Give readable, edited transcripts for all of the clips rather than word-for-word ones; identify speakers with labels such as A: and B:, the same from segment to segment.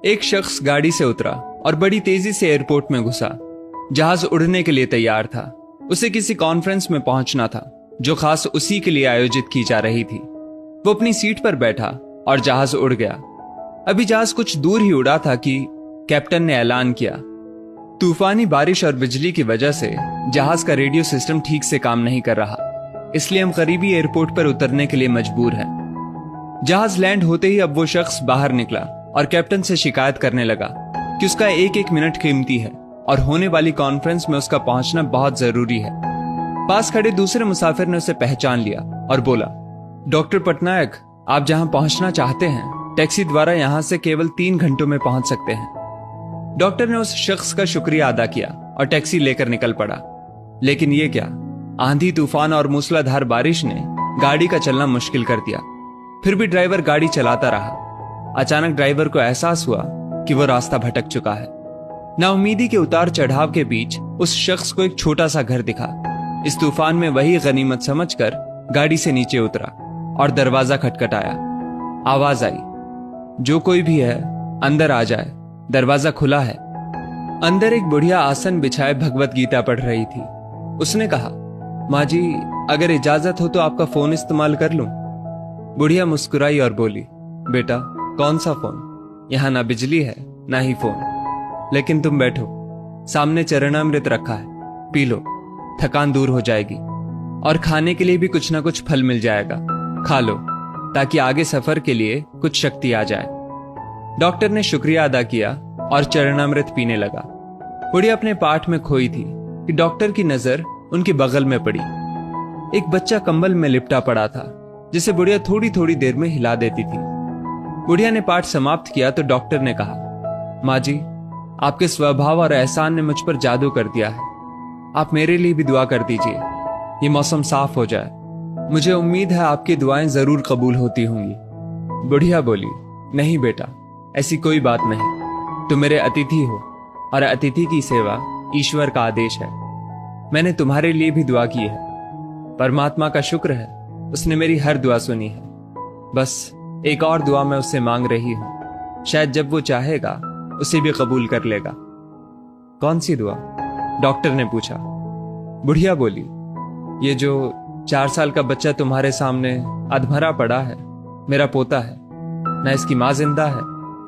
A: एक शख्स गाड़ी से उतरा और बड़ी तेजी से एयरपोर्ट में घुसा। जहाज उड़ने के लिए तैयार था। उसे किसी कॉन्फ्रेंस में पहुंचना था जो खास उसी के लिए आयोजित की जा रही थी। वो अपनी सीट पर बैठा और जहाज उड़ गया। अभी जहाज कुछ दूर ही उड़ा था कि कैप्टन ने ऐलान किया, तूफानी बारिश और बिजली की वजह से जहाज का रेडियो सिस्टम ठीक से काम नहीं कर रहा, इसलिए हम करीबी एयरपोर्ट पर उतरने के लिए मजबूर हैं। जहाज लैंड होते ही अब वो शख्स बाहर निकला और कैप्टन से शिकायत करने लगा कि उसका एक एक मिनट कीमती है और होने वाली कॉन्फ्रेंस में उसका पहुंचना बहुत जरूरी है। पास खड़े दूसरे मुसाफिर ने उसे पहचान लिया और बोला, डॉक्टर पटनायक, आप जहां पहुंचना चाहते हैं टैक्सी द्वारा यहां से केवल 3 घंटों में पहुंच सकते हैं। डॉक्टर ने उस शख्स का शुक्रिया अदा किया और टैक्सी लेकर निकल पड़ा। लेकिन ये क्या, आंधी तूफान और मूसलाधार बारिश ने गाड़ी का चलना मुश्किल कर दिया। फिर भी ड्राइवर गाड़ी चलाता रहा। अचानक ड्राइवर को एहसास हुआ कि वो रास्ता भटक चुका है। नाउमीदी के उतार चढ़ाव के बीच उस शख्स को एक छोटा सा घर दिखा। इस तूफान में वही गनीमत समझकर गाड़ी से नीचे उतरा और दरवाजा खटखटाया। आवाज आई, जो कोई भी है अंदर आ जाए, दरवाजा खुला है। अंदर एक बुढ़िया आसन बिछाए भगवत गीता पढ़ रही थी। उसने कहा, माँ जी, अगर इजाजत हो तो आपका फोन इस्तेमाल कर लूं। बुढ़िया मुस्कुराई और बोली, बेटा, कौन सा फोन? यहाँ ना बिजली है ना ही फोन। लेकिन तुम बैठो, सामने चरणामृत रखा है, पी लो, थकान दूर हो जाएगी। और खाने के लिए भी कुछ ना कुछ फल मिल जाएगा, खा लो ताकि आगे सफर के लिए कुछ शक्ति आ जाए। डॉक्टर ने शुक्रिया अदा किया और चरणामृत पीने लगा। बुढ़िया अपने पाठ में खोई थी कि डॉक्टर की नजर उनके बगल में पड़ी। एक बच्चा कंबल में लिपटा पड़ा था जिसे बुढ़िया थोड़ी थोड़ी देर में हिला देती थी। बुढ़िया ने पाठ समाप्त किया तो डॉक्टर ने कहा, माँ जी, आपके स्वभाव और एहसान ने मुझ पर जादू कर दिया है। आप मेरे लिए भी दुआ कर दीजिए, ये मौसम साफ हो जाए। मुझे उम्मीद है आपकी दुआएं जरूर कबूल होती होंगी। बुढ़िया बोली, नहीं बेटा, ऐसी कोई बात नहीं। तुम मेरे अतिथि हो और अतिथि की सेवा ईश्वर का आदेश है। मैंने तुम्हारे लिए भी दुआ की है। परमात्मा का शुक्र है, उसने मेरी हर दुआ सुनी है। बस एक और दुआ मैं उससे मांग रही हूं, शायद जब वो चाहेगा उसे भी कबूल कर लेगा। कौन सी दुआ? डॉक्टर ने पूछा। बुढ़िया बोली, ये जो 4 साल का बच्चा तुम्हारे सामने अधमरा पड़ा है, मेरा पोता है। ना इसकी माँ जिंदा है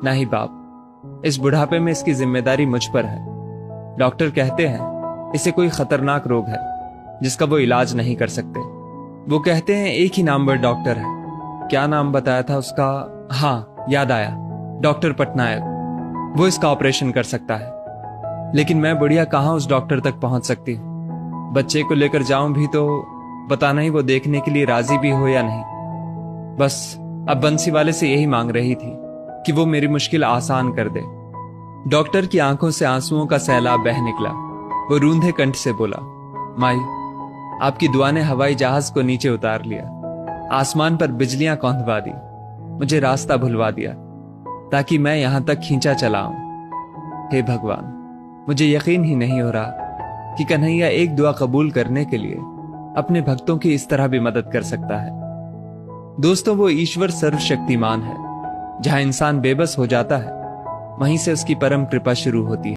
A: ना ही बाप। इस बुढ़ापे में इसकी जिम्मेदारी मुझ पर है। डॉक्टर कहते हैं इसे कोई खतरनाक रोग है जिसका वो इलाज नहीं कर सकते। वो कहते हैं एक ही नाम पर डॉक्टर है। क्या नाम बताया था उसका? हाँ, याद आया, डॉक्टर पटनायक। वो इसका ऑपरेशन कर सकता है। लेकिन मैं बुढ़िया कहाँ उस डॉक्टर तक पहुंच सकती हूँ? बच्चे को लेकर जाऊं भी तो पता नहीं वो देखने के लिए राजी भी हो या नहीं। बस अब बंसी वाले से यही मांग रही थी कि वो मेरी मुश्किल आसान कर दे। डॉक्टर की आंखों से आंसुओं का सैलाब बह निकला। वो रूंधे कंठ से बोला, माई, आपकी दुआ ने हवाई जहाज को नीचे उतार लिया, आसमान पर बिजलियां कौंधवा दी, मुझे रास्ता भुलवा दिया ताकि मैं यहां तक खींचा चला आऊं। हे भगवान, मुझे यकीन ही नहीं हो रहा कि कन्हैया एक दुआ कबूल करने के लिए अपने भक्तों की इस तरह भी मदद कर सकता है। दोस्तों, वो ईश्वर सर्वशक्तिमान है। जहां इंसान बेबस हो जाता है वहीं से उसकी परम कृपा शुरू होती है।